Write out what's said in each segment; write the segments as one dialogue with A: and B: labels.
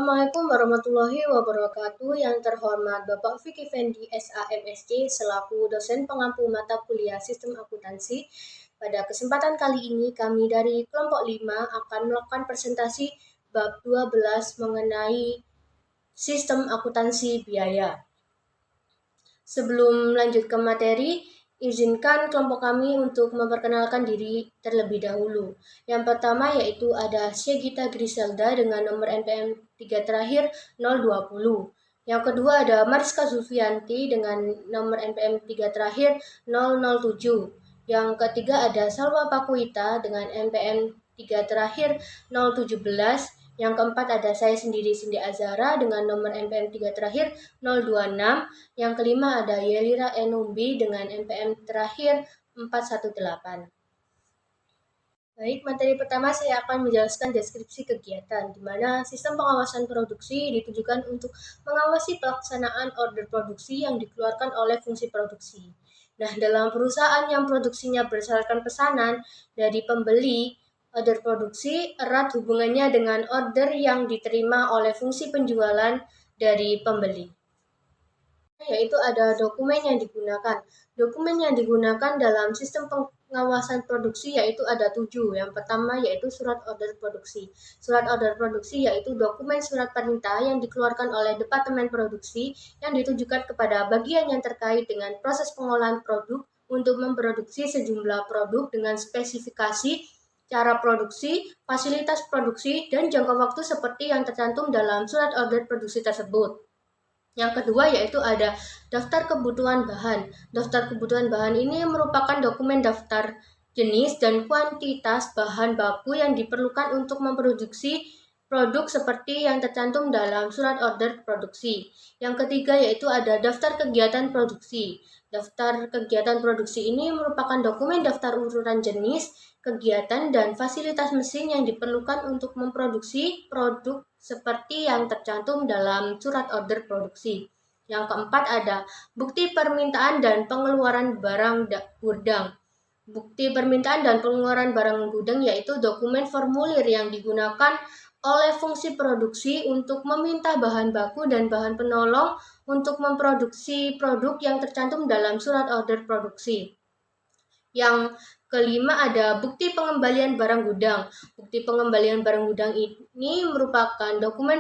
A: Assalamualaikum warahmatullahi wabarakatuh. Yang terhormat Bapak Vicky Fendi SAMSC selaku dosen pengampu mata kuliah Sistem Akuntansi. Pada kesempatan kali ini kami dari kelompok 5 akan melakukan presentasi bab 12 mengenai Sistem Akuntansi Biaya. Sebelum lanjut ke materi, izinkan kelompok kami untuk memperkenalkan diri terlebih dahulu. Yang pertama yaitu ada Syegita Griselda dengan nomor NPM 3 terakhir 020. Yang kedua ada Mariska Zulfianti dengan nomor NPM 3 terakhir 007. Yang ketiga ada Salwa Pakuita dengan NPM 3 terakhir 017. Yang keempat ada saya sendiri Cindy Azara dengan nomor NPM 3 terakhir 026. Yang kelima ada Yelira Enumbi dengan NPM terakhir 418. Baik, materi pertama saya akan menjelaskan deskripsi kegiatan, di mana sistem pengawasan produksi ditujukan untuk mengawasi pelaksanaan order produksi yang dikeluarkan oleh fungsi produksi. Nah, dalam perusahaan yang produksinya berdasarkan pesanan dari pembeli, order produksi erat hubungannya dengan order yang diterima oleh fungsi penjualan dari pembeli. Yaitu ada dokumen yang digunakan. Dokumen yang digunakan dalam sistem pengawasan produksi yaitu ada 7. Yang pertama yaitu surat order produksi. Surat order produksi yaitu dokumen surat perintah yang dikeluarkan oleh Departemen Produksi yang ditujukan kepada bagian yang terkait dengan proses pengolahan produk untuk memproduksi sejumlah produk dengan spesifikasi, cara produksi, fasilitas produksi, dan jangka waktu seperti yang tercantum dalam surat order produksi tersebut. Yang kedua yaitu ada daftar kebutuhan bahan. Daftar kebutuhan bahan ini merupakan dokumen daftar jenis dan kuantitas bahan baku yang diperlukan untuk memproduksi produk seperti yang tercantum dalam surat order produksi. Yang ketiga yaitu ada daftar kegiatan produksi. Daftar kegiatan produksi ini merupakan dokumen daftar urutan jenis, kegiatan, dan fasilitas mesin yang diperlukan untuk memproduksi produk seperti yang tercantum dalam surat order produksi. Yang keempat ada bukti permintaan dan pengeluaran barang gudang. Bukti permintaan dan pengeluaran barang gudang yaitu dokumen formulir yang digunakan oleh fungsi produksi untuk meminta bahan baku dan bahan penolong untuk memproduksi produk yang tercantum dalam surat order produksi. Yang kelima ada bukti pengembalian barang gudang. Bukti pengembalian barang gudang ini merupakan dokumen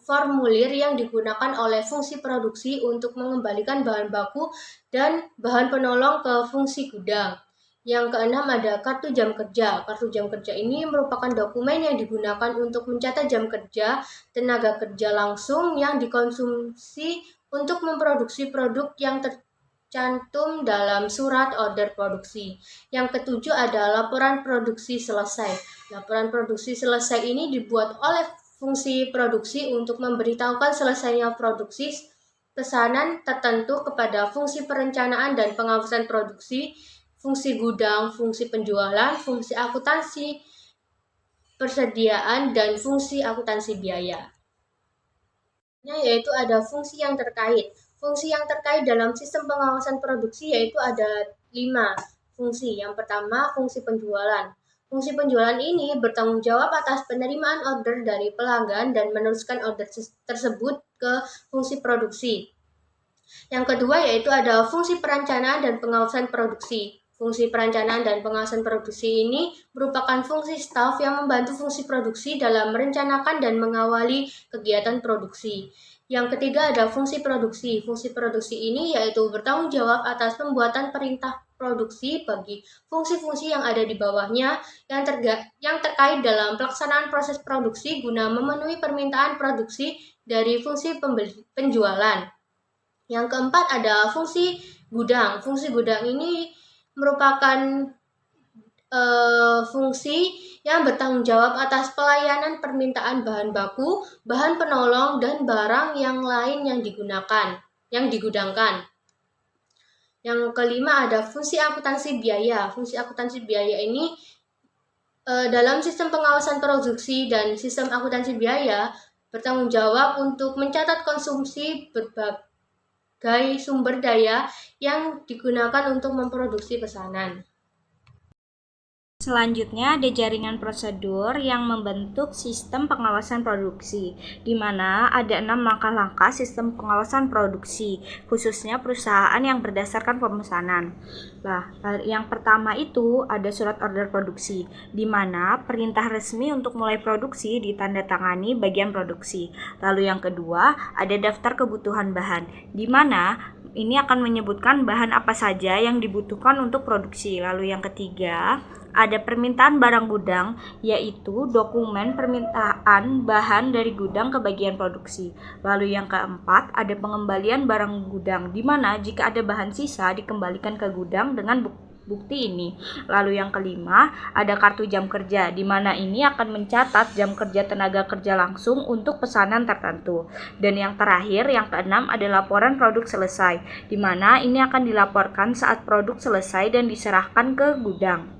A: formulir yang digunakan oleh fungsi produksi untuk mengembalikan bahan baku dan bahan penolong ke fungsi gudang. Yang keenam ada kartu jam kerja. Kartu jam kerja ini merupakan dokumen yang digunakan untuk mencatat jam kerja tenaga kerja langsung yang dikonsumsi untuk memproduksi produk yang tercantum dalam surat order produksi. Yang ketujuh ada laporan produksi selesai. Laporan produksi selesai ini dibuat oleh fungsi produksi untuk memberitahukan selesainya produksi pesanan tertentu kepada fungsi perencanaan dan pengawasan produksi, fungsi gudang, fungsi penjualan, fungsi akuntansi persediaan, dan fungsi akuntansi biaya. Yaitu ada fungsi yang terkait. Fungsi yang terkait dalam sistem pengawasan produksi yaitu ada 5 fungsi. Yang pertama, fungsi penjualan. Fungsi penjualan ini bertanggung jawab atas penerimaan order dari pelanggan dan meneruskan order tersebut ke fungsi produksi. Yang kedua yaitu ada fungsi perencanaan dan pengawasan produksi. Fungsi perencanaan dan pengawasan produksi ini merupakan fungsi staf yang membantu fungsi produksi dalam merencanakan dan mengawali kegiatan produksi. Yang ketiga ada fungsi produksi. Fungsi produksi ini yaitu bertanggung jawab atas pembuatan perintah produksi bagi fungsi-fungsi yang ada di bawahnya yang terkait dalam pelaksanaan proses produksi guna memenuhi permintaan produksi dari fungsi penjualan. Yang keempat ada fungsi gudang. Fungsi gudang ini merupakan fungsi yang bertanggung jawab atas pelayanan permintaan bahan baku, bahan penolong, dan barang yang lain yang digudangkan. Yang kelima ada fungsi akuntansi biaya. Fungsi akuntansi biaya ini dalam sistem pengawasan produksi dan sistem akuntansi biaya bertanggung jawab untuk mencatat konsumsi berbagai sumber daya yang digunakan untuk memproduksi pesanan.
B: Selanjutnya ada jaringan prosedur yang membentuk sistem pengawasan produksi, di mana ada 6 langkah-langkah sistem pengawasan produksi, khususnya perusahaan yang berdasarkan pemesanan. Nah, yang pertama itu ada surat order produksi, di mana perintah resmi untuk mulai produksi ditandatangani bagian produksi. Lalu yang kedua ada daftar kebutuhan bahan, di mana ini akan menyebutkan bahan apa saja yang dibutuhkan untuk produksi. Lalu yang ketiga ada permintaan barang gudang, yaitu dokumen permintaan bahan dari gudang ke bagian produksi. Lalu yang keempat, ada pengembalian barang gudang, di mana jika ada bahan sisa dikembalikan ke gudang dengan bukti ini. Lalu yang kelima, ada kartu jam kerja, di mana ini akan mencatat jam kerja tenaga kerja langsung untuk pesanan tertentu. Dan yang terakhir, yang keenam, ada laporan produk selesai, di mana ini akan dilaporkan saat produk selesai dan diserahkan ke gudang.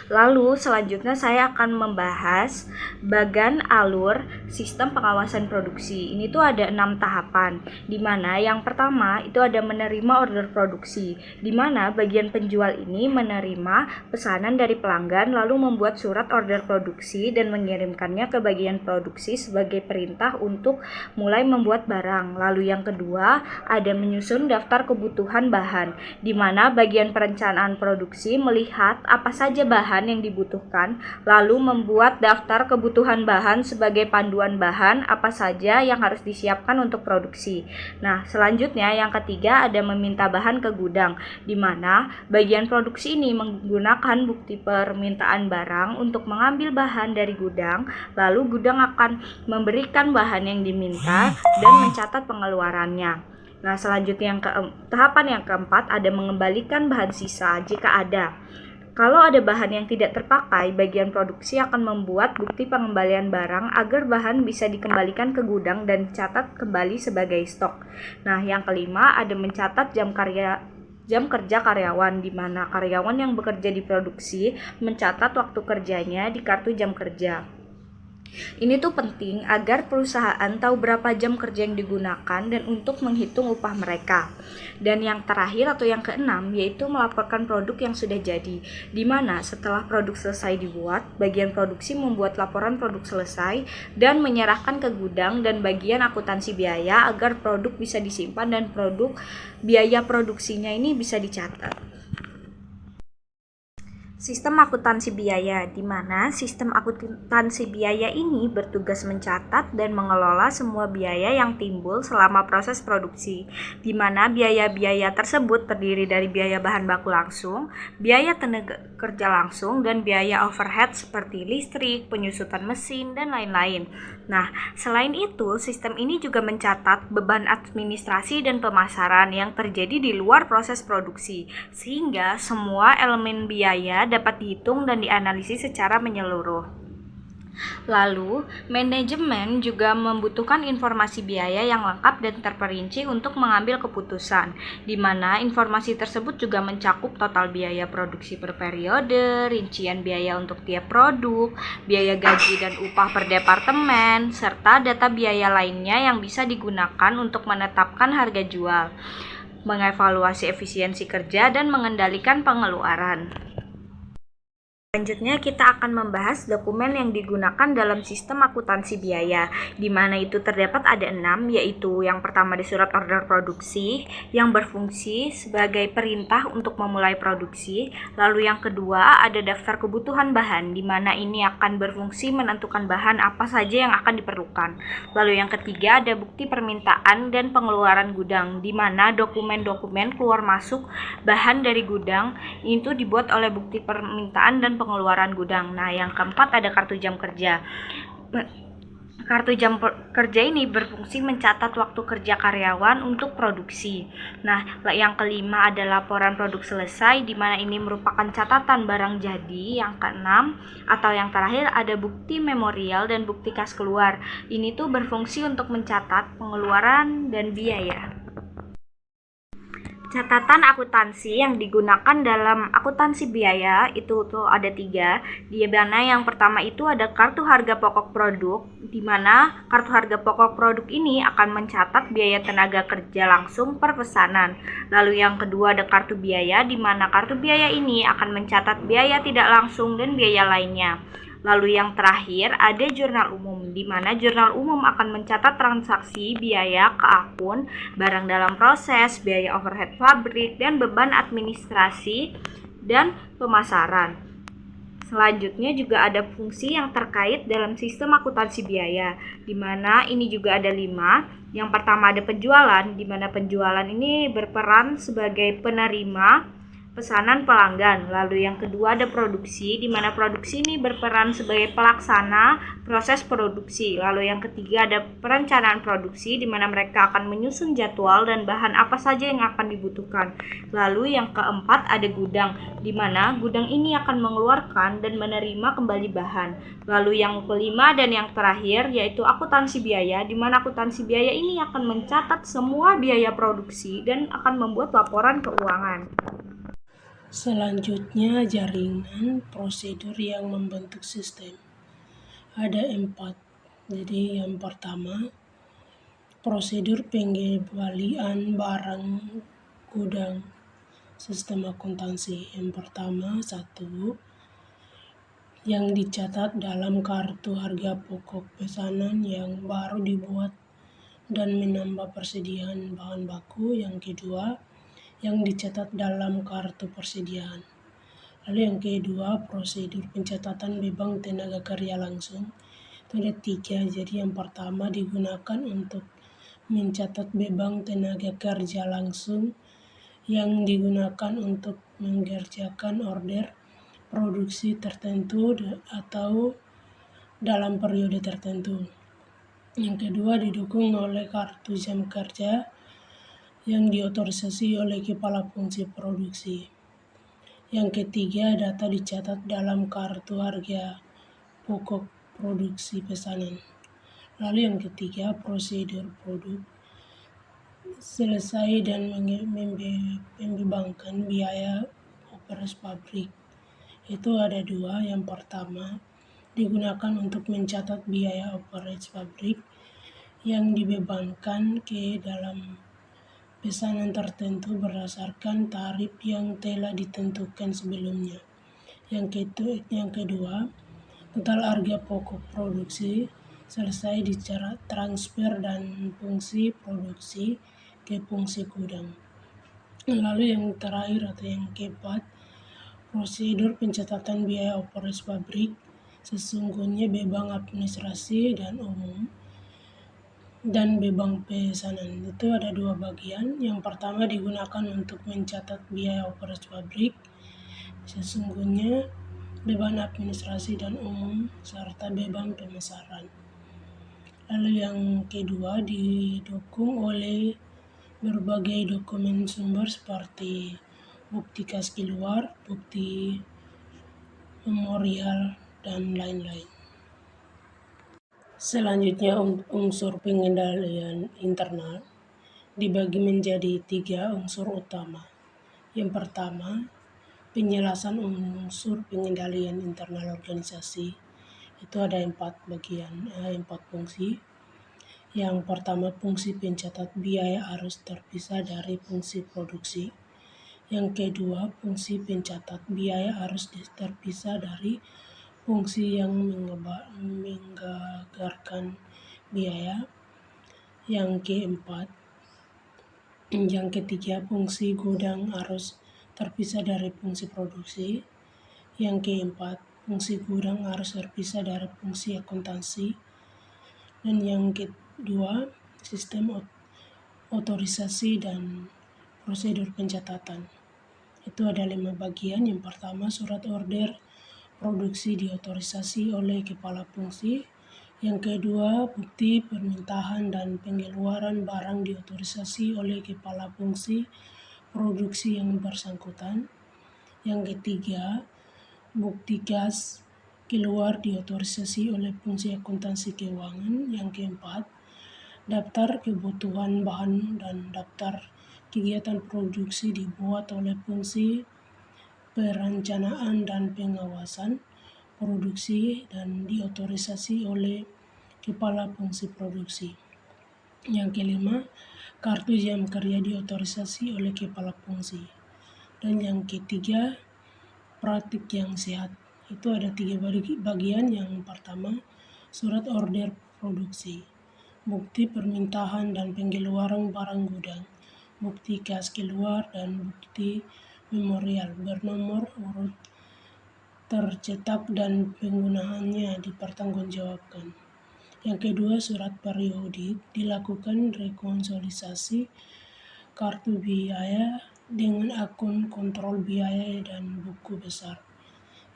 B: Lalu selanjutnya saya akan membahas bagan alur sistem pengawasan produksi. Ini tuh ada 6 tahapan, di mana yang pertama itu ada menerima order produksi, di mana bagian penjual ini menerima pesanan dari pelanggan lalu membuat surat order produksi dan mengirimkannya ke bagian produksi sebagai perintah untuk mulai membuat barang. Lalu yang kedua ada menyusun daftar kebutuhan bahan, di mana bagian perencanaan produksi melihat apa saja bahan yang dibutuhkan, lalu membuat daftar kebutuhan bahan sebagai panduan bahan apa saja yang harus disiapkan untuk produksi. Nah, selanjutnya yang ketiga ada meminta bahan ke gudang, di mana bagian produksi ini menggunakan bukti permintaan barang untuk mengambil bahan dari gudang, lalu gudang akan memberikan bahan yang diminta dan mencatat pengeluarannya. Nah, selanjutnya tahapan yang keempat ada mengembalikan bahan sisa jika ada. Kalau ada bahan yang tidak terpakai, bagian produksi akan membuat bukti pengembalian barang agar bahan bisa dikembalikan ke gudang dan dicatat kembali sebagai stok. Nah, yang kelima ada mencatat jam kerja karyawan, di mana karyawan yang bekerja di produksi mencatat waktu kerjanya di kartu jam kerja. Ini tuh penting agar perusahaan tahu berapa jam kerja yang digunakan dan untuk menghitung upah mereka. Dan yang terakhir atau yang keenam yaitu melaporkan produk yang sudah jadi, di mana setelah produk selesai dibuat, bagian produksi membuat laporan produk selesai dan menyerahkan ke gudang dan bagian akuntansi biaya agar produk bisa disimpan dan biaya produksinya ini bisa dicatat. Sistem akuntansi biaya, di mana sistem akuntansi biaya ini bertugas mencatat dan mengelola semua biaya yang timbul selama proses produksi, di mana biaya-biaya tersebut terdiri dari biaya bahan baku langsung, biaya tenaga kerja langsung, dan biaya overhead seperti listrik, penyusutan mesin, dan lain-lain. Nah, selain itu, sistem ini juga mencatat beban administrasi dan pemasaran yang terjadi di luar proses produksi, sehingga semua elemen biaya dapat dihitung dan dianalisis secara menyeluruh. Lalu, manajemen juga membutuhkan informasi biaya yang lengkap dan terperinci untuk mengambil keputusan, di mana informasi tersebut juga mencakup total biaya produksi per periode, rincian biaya untuk tiap produk, biaya gaji dan upah per departemen, serta data biaya lainnya yang bisa digunakan untuk menetapkan harga jual, mengevaluasi efisiensi kerja, dan mengendalikan pengeluaran. Selanjutnya kita akan membahas dokumen yang digunakan dalam sistem akuntansi biaya, di mana itu terdapat ada 6, yaitu yang pertama ada surat order produksi yang berfungsi sebagai perintah untuk memulai produksi. Lalu yang kedua ada daftar kebutuhan bahan, di mana ini akan berfungsi menentukan bahan apa saja yang akan diperlukan. Lalu yang ketiga ada bukti permintaan dan pengeluaran gudang, di mana dokumen-dokumen keluar masuk bahan dari gudang itu dibuat oleh bukti permintaan dan pengeluaran gudang. Nah, yang keempat ada kartu jam kerja. Kartu jam kerja ini berfungsi mencatat waktu kerja karyawan untuk produksi. Nah, yang kelima ada laporan produk selesai, di mana ini merupakan catatan barang jadi. Yang keenam atau yang terakhir ada bukti memorial dan bukti kas keluar. Ini tuh berfungsi untuk mencatat pengeluaran dan biaya. Catatan akuntansi yang digunakan dalam akuntansi biaya itu tuh ada 3, di mana yang pertama itu ada kartu harga pokok produk, di mana kartu harga pokok produk ini akan mencatat biaya tenaga kerja langsung per pesanan. Lalu yang kedua ada kartu biaya, di mana kartu biaya ini akan mencatat biaya tidak langsung dan biaya lainnya. Lalu yang terakhir ada jurnal umum, di mana jurnal umum akan mencatat transaksi biaya ke akun, barang dalam proses, biaya overhead pabrik, dan beban administrasi dan pemasaran. Selanjutnya juga ada fungsi yang terkait dalam sistem akuntansi biaya, di mana ini juga ada 5. Yang pertama ada penjualan, di mana penjualan ini berperan sebagai penerima pesanan pelanggan. Lalu yang kedua ada produksi, di mana produksi ini berperan sebagai pelaksana proses produksi. Lalu yang ketiga ada perencanaan produksi, di mana mereka akan menyusun jadwal dan bahan apa saja yang akan dibutuhkan. Lalu yang keempat ada gudang, di mana gudang ini akan mengeluarkan dan menerima kembali bahan. Lalu yang kelima dan yang terakhir yaitu akuntansi biaya, di mana akuntansi biaya ini akan mencatat semua biaya produksi dan akan membuat laporan keuangan.
C: Selanjutnya, jaringan prosedur yang membentuk sistem. Ada 4. Jadi yang pertama, prosedur pengembalian barang gudang sistem akuntansi. Yang pertama, 1. Yang dicatat dalam kartu harga pokok pesanan yang baru dibuat dan menambah persediaan bahan baku. Yang kedua, yang dicatat dalam kartu persediaan. Lalu yang kedua, prosedur pencatatan beban tenaga kerja langsung. Itu ada 3. Jadi yang pertama digunakan untuk mencatat beban tenaga kerja langsung yang digunakan untuk mengerjakan order produksi tertentu atau dalam periode tertentu. Yang kedua didukung oleh kartu jam kerja yang diotorisasi oleh kepala fungsi produksi. Yang ketiga, data dicatat dalam kartu harga pokok produksi pesanan. Lalu yang ketiga, prosedur produk selesai dan membebankan biaya operasi pabrik. Itu ada 2. Yang pertama, digunakan untuk mencatat biaya operasi pabrik yang dibebankan ke dalam pesanan tertentu berdasarkan tarif yang telah ditentukan sebelumnya. Yang kedua, total harga pokok produksi selesai dicara transfer dan fungsi produksi ke fungsi gudang. Lalu yang terakhir atau yang keempat, prosedur pencatatan biaya operasi pabrik sesungguhnya beban administrasi dan umum dan beban pesanan. Itu ada 2 bagian. Yang pertama digunakan untuk mencatat biaya operasi pabrik sesungguhnya, beban administrasi dan umum, serta beban pemasaran. Lalu yang kedua didukung oleh berbagai dokumen sumber seperti bukti kas keluar, bukti memorial, dan lain-lain. Selanjutnya, unsur pengendalian internal dibagi menjadi 3 unsur utama. Yang pertama, penjelasan unsur pengendalian internal organisasi. Itu ada 4 bagian, 4 fungsi. Yang pertama, fungsi pencatat biaya harus terpisah dari fungsi produksi. Yang kedua, fungsi pencatat biaya harus terpisah dari fungsi yang menganggarkan biaya. Yang keempat, yang ketiga, fungsi gudang harus terpisah dari fungsi produksi. Yang keempat, fungsi gudang harus terpisah dari fungsi akuntansi. Dan yang kedua, sistem otorisasi dan prosedur pencatatan. Itu ada 5 bagian. Yang pertama, surat order produksi diotorisasi oleh kepala fungsi. Yang kedua, bukti permintaan dan pengeluaran barang diotorisasi oleh kepala fungsi produksi yang bersangkutan. Yang ketiga, bukti kas keluar diotorisasi oleh fungsi akuntansi keuangan. Yang keempat, daftar kebutuhan bahan dan daftar kegiatan produksi dibuat oleh fungsi perencanaan dan pengawasan produksi dan diotorisasi oleh kepala fungsi produksi. Yang kelima, kartu jam kerja diotorisasi oleh kepala fungsi. Dan yang ketiga, praktik yang sehat. Itu ada 3 bagian. Yang pertama, surat order produksi, bukti permintaan dan pengeluaran barang gudang, bukti kas keluar, dan bukti memorial bernomor urut tercetak dan penggunaannya dipertanggungjawabkan. Yang kedua, surat periodik, dilakukan rekonsolidasi kartu biaya dengan akun kontrol biaya dan buku besar.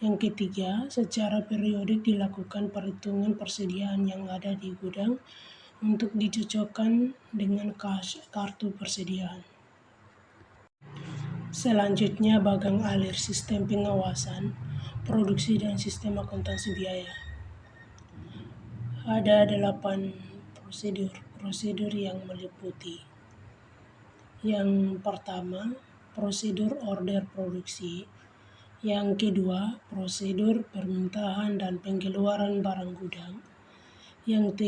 C: Yang ketiga, secara periodik dilakukan perhitungan persediaan yang ada di gudang untuk dicocokkan dengan kartu persediaan. Selanjutnya, bagang alir sistem pengawasan produksi dan sistem akuntansi biaya. Ada 8 prosedur yang meliputi. Yang pertama, prosedur order produksi. Yang kedua, prosedur permintaan dan pengeluaran barang gudang. Yang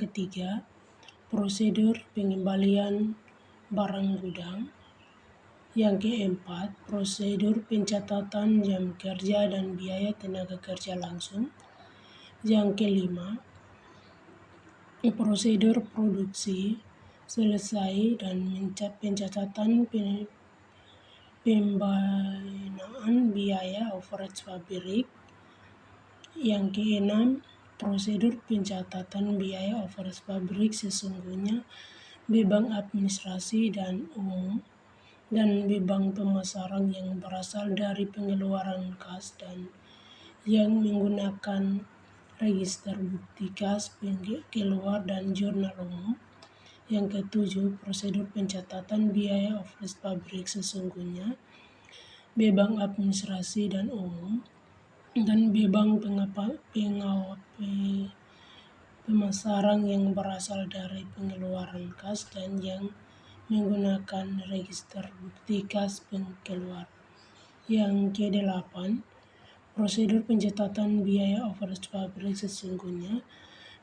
C: ketiga, prosedur pengembalian barang gudang. Yang keempat, prosedur pencatatan jam kerja dan biaya tenaga kerja langsung. Yang kelima, prosedur produksi selesai dan pencatatan pembinaan biaya overhead pabrik. Yang keenam, prosedur pencatatan biaya overhead pabrik sesungguhnya, beban administrasi dan umum, dan beban pemasaran yang berasal dari pengeluaran kas dan yang menggunakan register bukti kas keluar dan jurnal umum. Yang ketujuh, prosedur pencatatan biaya overhead pabrik sesungguhnya, beban administrasi dan umum, dan beban pemasaran yang berasal dari pengeluaran kas dan yang menggunakan register bukti kas keluar. Yang kedelapan, prosedur pencatatan biaya overhead pabrik sesungguhnya,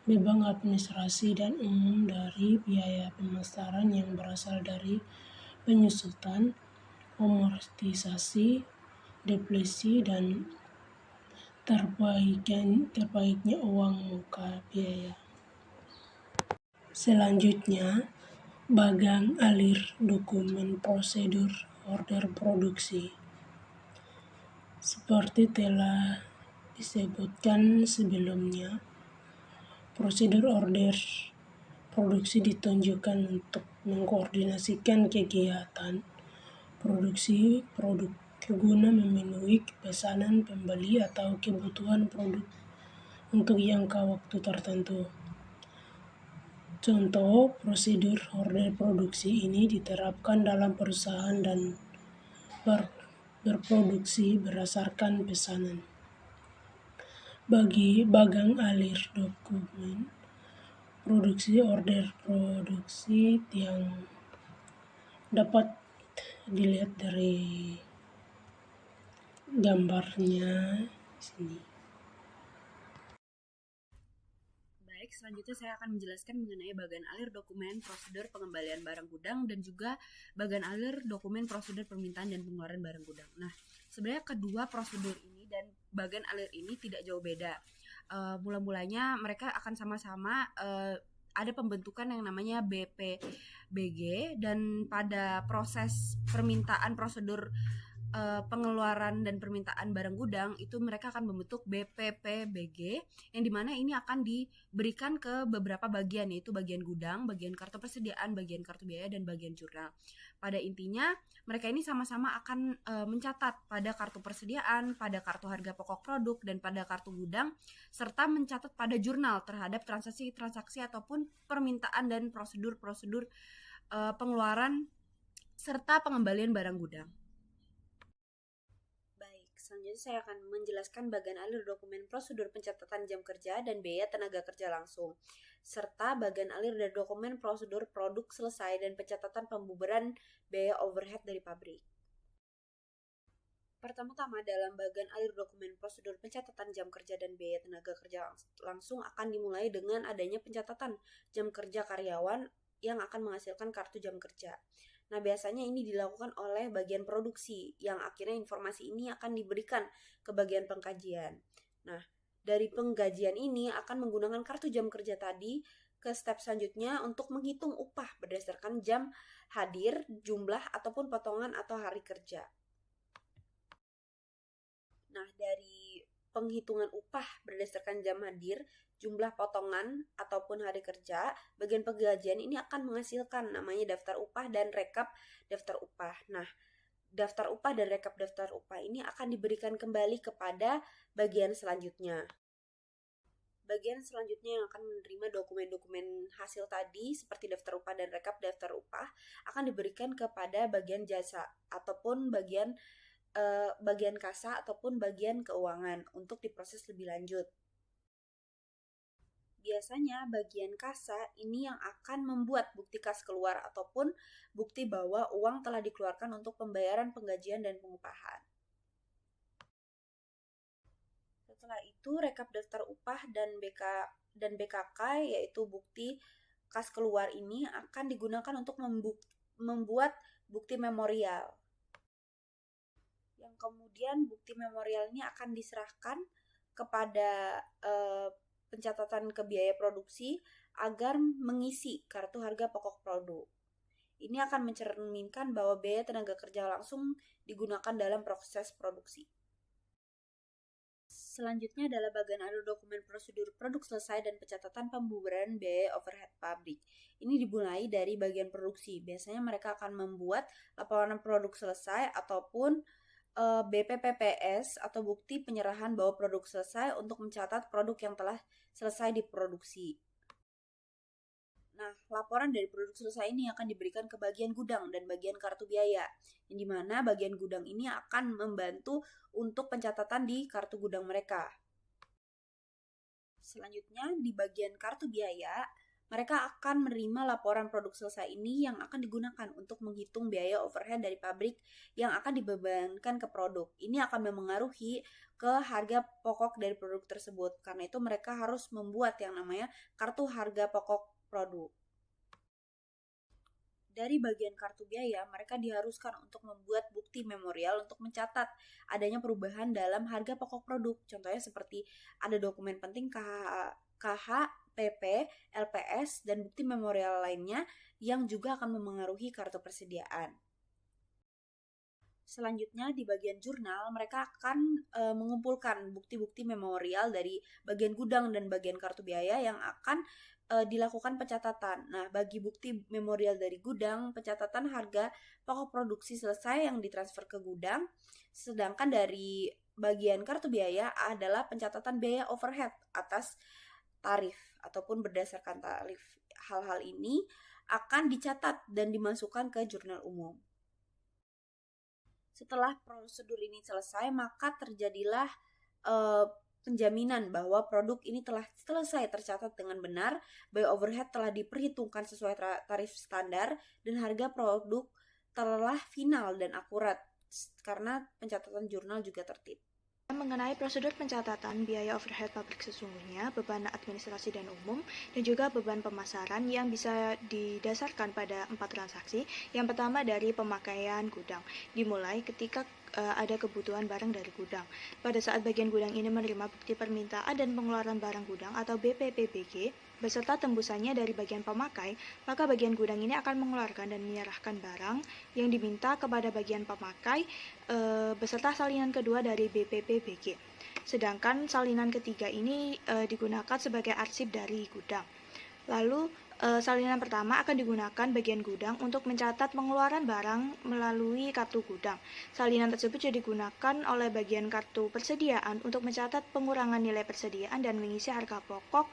C: beban administrasi dan umum dari biaya pemasaran yang berasal dari penyusutan, amortisasi, depresi, dan terbaiknya uang muka biaya. Selanjutnya, bagang alir dokumen prosedur order produksi. Seperti telah disebutkan sebelumnya, prosedur order produksi ditunjukkan untuk mengkoordinasikan kegiatan produksi produk guna memenuhi pesanan pembeli atau kebutuhan produk untuk jangka waktu tertentu. Contoh prosedur order produksi ini diterapkan dalam perusahaan dan berproduksi berdasarkan pesanan. Bagi bagang alir dokumen produksi order produksi yang dapat dilihat dari gambarnya sini.
D: Baik, selanjutnya saya akan menjelaskan mengenai bagan alir dokumen prosedur pengembalian barang gudang dan juga bagan alir dokumen prosedur permintaan dan pengeluaran barang gudang. Nah, sebenarnya kedua prosedur ini dan bagan alir ini tidak jauh beda. Mula-mulanya mereka akan sama-sama ada pembentukan yang namanya BPBG, dan pada proses permintaan prosedur pengeluaran dan permintaan barang gudang itu mereka akan membentuk BPPBG, yang dimana ini akan diberikan ke beberapa bagian, yaitu bagian gudang, bagian kartu persediaan, bagian kartu biaya, dan bagian jurnal. Pada intinya mereka ini sama-sama akan mencatat pada kartu persediaan, pada kartu harga pokok produk, dan pada kartu gudang, serta mencatat pada jurnal terhadap transaksi-transaksi ataupun permintaan dan prosedur-prosedur pengeluaran serta pengembalian barang gudang. selanjutnya saya akan menjelaskan bagian alir dokumen prosedur pencatatan jam kerja dan biaya tenaga kerja langsung, serta bagian alir dari dokumen prosedur produk selesai dan pencatatan pembubaran biaya overhead dari pabrik. Pertama-tama dalam bagian alir dokumen prosedur pencatatan jam kerja dan biaya tenaga kerja langsung akan dimulai dengan adanya pencatatan jam kerja karyawan yang akan menghasilkan kartu jam kerja. Nah, biasanya ini dilakukan oleh bagian produksi yang akhirnya informasi ini akan diberikan ke bagian pengkajian. Nah, dari penggajian ini akan menggunakan kartu jam kerja tadi ke step selanjutnya untuk menghitung upah berdasarkan jam hadir, jumlah ataupun potongan atau hari kerja. Nah, dari penghitungan upah berdasarkan jam hadir, jumlah potongan ataupun hari kerja, bagian penggajian ini akan menghasilkan namanya daftar upah dan rekap daftar upah. Nah, daftar upah dan rekap daftar upah ini akan diberikan kembali kepada bagian selanjutnya. Bagian selanjutnya yang akan menerima dokumen-dokumen hasil tadi seperti daftar upah dan rekap daftar upah akan diberikan kepada bagian jasa ataupun bagian kasa ataupun bagian keuangan untuk diproses lebih lanjut. Biasanya bagian kasa ini yang akan membuat bukti kas keluar ataupun bukti bahwa uang telah dikeluarkan untuk pembayaran penggajian dan pengupahan. Setelah itu rekap daftar upah dan BKK yaitu bukti kas keluar ini akan digunakan untuk membuat bukti memorial. Yang kemudian bukti memorial ini akan diserahkan kepada pencatatan ke biaya produksi agar mengisi kartu harga pokok produk. Ini akan mencerminkan bahwa biaya tenaga kerja langsung digunakan dalam proses produksi. Selanjutnya adalah bagian alir dokumen prosedur produk selesai dan pencatatan pembubaran biaya overhead pabrik. Ini dimulai dari bagian produksi. Biasanya mereka akan membuat laporan produk selesai ataupun BPPPS atau bukti penyerahan bahwa produk selesai untuk mencatat produk yang telah selesai diproduksi. Nah, laporan dari produk selesai ini akan diberikan ke bagian gudang dan bagian kartu biaya, yang dimana bagian gudang ini akan membantu untuk pencatatan di kartu gudang mereka. Selanjutnya, di bagian kartu biaya, mereka akan menerima laporan produk selesai ini yang akan digunakan untuk menghitung biaya overhead dari pabrik yang akan dibebankan ke produk. Ini akan memengaruhi ke harga pokok dari produk tersebut. Karena itu mereka harus membuat yang namanya kartu harga pokok produk. Dari bagian kartu biaya, mereka diharuskan untuk membuat bukti memorial untuk mencatat adanya perubahan dalam harga pokok produk. Contohnya seperti ada dokumen penting KH, PP, LPS, dan bukti memorial lainnya yang juga akan memengaruhi kartu persediaan. Selanjutnya di bagian jurnal, mereka akan mengumpulkan bukti-bukti memorial dari bagian gudang dan bagian kartu biaya yang akan dilakukan pencatatan. Nah, bagi bukti memorial dari gudang, pencatatan harga pokok produksi selesai yang ditransfer ke gudang, sedangkan dari bagian kartu biaya adalah pencatatan biaya overhead atas tarif ataupun berdasarkan tarif. Hal-hal ini akan dicatat dan dimasukkan ke jurnal umum. Setelah prosedur ini selesai, maka terjadilah penjaminan bahwa produk ini telah selesai tercatat dengan benar, biaya overhead telah diperhitungkan sesuai tarif standar, dan harga produk telah final dan akurat karena pencatatan jurnal juga tertib.
B: Mengenai prosedur pencatatan biaya overhead pabrik sesungguhnya, beban administrasi dan umum, dan juga beban pemasaran yang bisa didasarkan pada 4 transaksi. Yang pertama dari pemakaian gudang, dimulai ketika ada kebutuhan barang dari gudang. Pada saat bagian gudang ini menerima bukti permintaan dan pengeluaran barang gudang atau BPPBG, beserta tembusannya dari bagian pemakai, maka bagian gudang ini akan mengeluarkan dan menyerahkan barang yang diminta kepada bagian pemakai beserta salinan kedua dari BPPBG. Sedangkan salinan ketiga ini digunakan sebagai arsip dari gudang. Lalu salinan pertama akan digunakan bagian gudang untuk mencatat pengeluaran barang melalui kartu gudang. Salinan tersebut juga digunakan oleh bagian kartu persediaan untuk mencatat pengurangan nilai persediaan dan mengisi harga pokok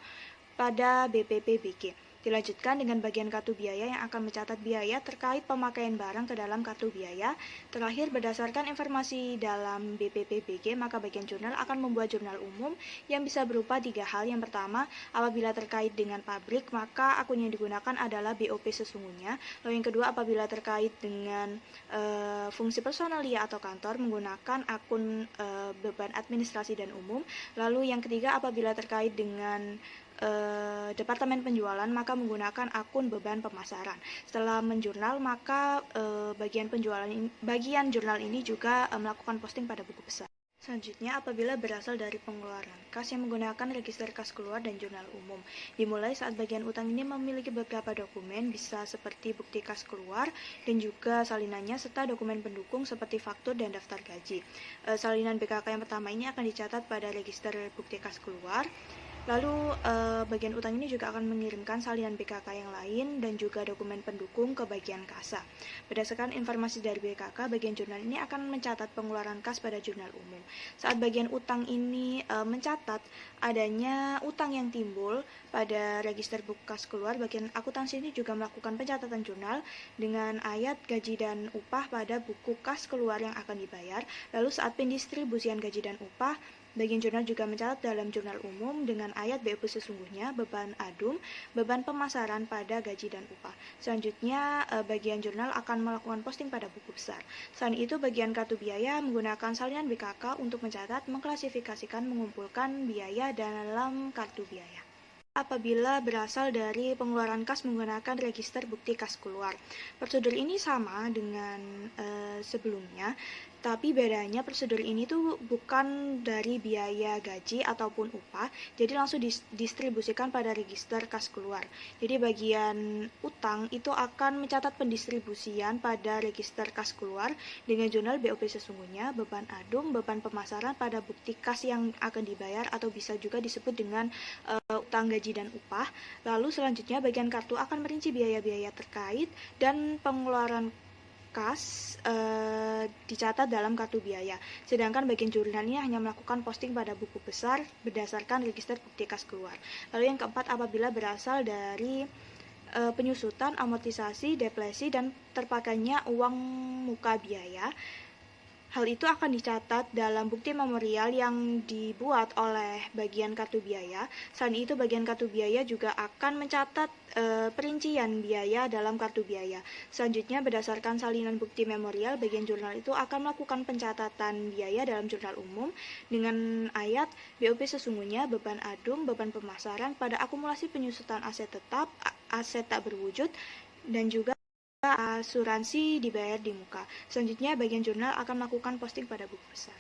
B: pada BPPBG. Dilanjutkan dengan bagian kartu biaya yang akan mencatat biaya terkait pemakaian barang ke dalam kartu biaya. Terakhir, berdasarkan informasi dalam BPPBG, maka bagian jurnal akan membuat jurnal umum yang bisa berupa 3 hal. Yang pertama, apabila terkait dengan pabrik, maka akun yang digunakan adalah BOP sesungguhnya. Lalu yang kedua, apabila terkait dengan fungsi personalia atau kantor, menggunakan akun beban administrasi dan umum. Lalu yang ketiga, apabila terkait dengan departemen penjualan, maka menggunakan akun beban pemasaran. Setelah menjurnal, maka bagian jurnal ini juga melakukan posting pada buku besar. Selanjutnya, apabila berasal dari pengeluaran kas yang menggunakan register kas keluar dan jurnal umum. Dimulai saat bagian utang ini memiliki beberapa dokumen, bisa seperti bukti kas keluar dan juga salinannya, serta dokumen pendukung seperti faktur dan daftar gaji. Salinan BKK yang pertama ini akan dicatat pada register bukti kas keluar. Lalu bagian utang ini juga akan mengirimkan salinan BKK yang lain dan juga dokumen pendukung ke bagian kasa. Berdasarkan informasi dari BKK, bagian jurnal ini akan mencatat pengeluaran kas pada jurnal umum. Saat bagian utang ini mencatat adanya utang yang timbul pada register buku kas keluar, bagian akuntansi ini juga melakukan pencatatan jurnal dengan ayat gaji dan upah pada buku kas keluar yang akan dibayar. Lalu saat pendistribusian gaji dan upah, bagian jurnal juga mencatat dalam jurnal umum dengan ayat BOP sesungguhnya, beban adum, beban pemasaran pada gaji dan upah. Selanjutnya, bagian jurnal akan melakukan posting pada buku besar. Selain itu, bagian kartu biaya menggunakan salinan BKK untuk mencatat, mengklasifikasikan, mengumpulkan biaya dalam kartu biaya. Apabila berasal dari pengeluaran kas menggunakan register bukti kas keluar. Prosedur ini sama dengan sebelumnya, tapi bedanya prosedur ini tuh bukan dari biaya gaji ataupun upah, jadi langsung didistribusikan pada register kas keluar. Jadi bagian utang itu akan mencatat pendistribusian pada register kas keluar dengan jurnal BOP sesungguhnya, beban adum, beban pemasaran pada bukti kas yang akan dibayar atau bisa juga disebut dengan utang gaji dan upah. Lalu selanjutnya bagian kartu akan merinci biaya-biaya terkait dan pengeluaran kas dicatat dalam kartu biaya. Sedangkan bagian jurnal ini hanya melakukan posting pada buku besar berdasarkan register bukti kas keluar. Lalu yang keempat, apabila berasal dari penyusutan, amortisasi, depresi, dan terpakainya uang muka biaya, hal itu akan dicatat dalam bukti memorial yang dibuat oleh bagian kartu biaya. Selain itu, bagian kartu biaya juga akan mencatat perincian biaya dalam kartu biaya. Selanjutnya, berdasarkan salinan bukti memorial, bagian jurnal itu akan melakukan pencatatan biaya dalam jurnal umum dengan ayat BOP sesungguhnya, beban adum, beban pemasaran pada akumulasi penyusutan aset tetap, aset tak berwujud, dan juga asuransi dibayar di muka. Selanjutnya, bagian jurnal akan melakukan posting pada buku besar.